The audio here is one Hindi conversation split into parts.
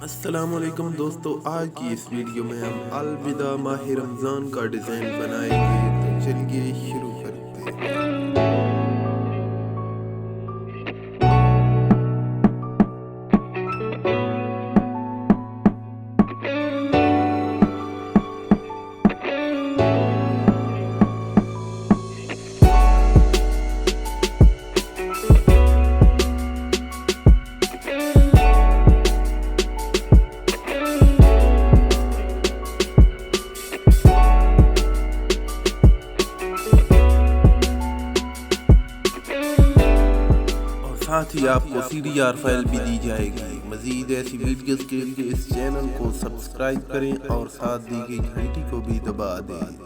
अस्सलामुअलैकुम दोस्तों, आज की इस वीडियो में हम अलविदा माह रमज़ान का डिज़ाइन बनाएंगे। तो चलिए शुरू करते हैं। साथ ही आपको CDR फाइल भी दी जाएगी। मज़ीद ऐसी वीडियोस के लिए इस चैनल को सब्सक्राइब करें और साथ दी गई घंटी को भी दबा दें।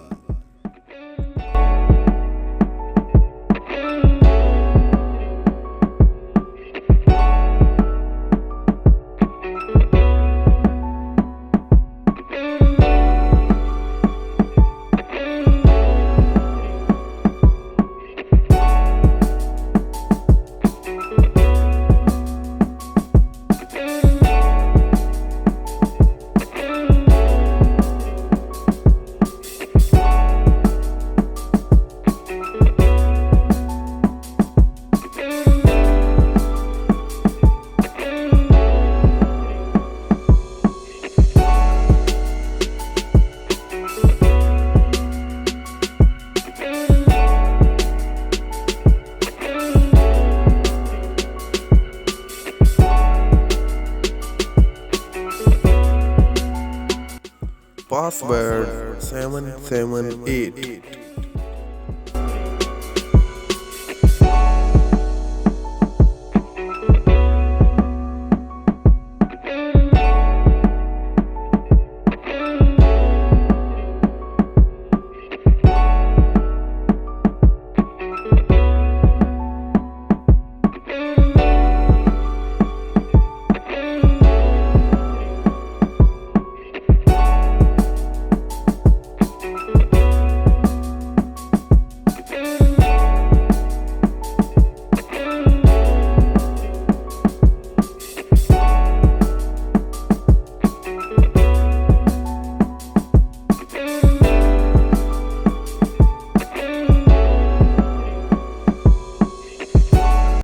पासवर्ड 778।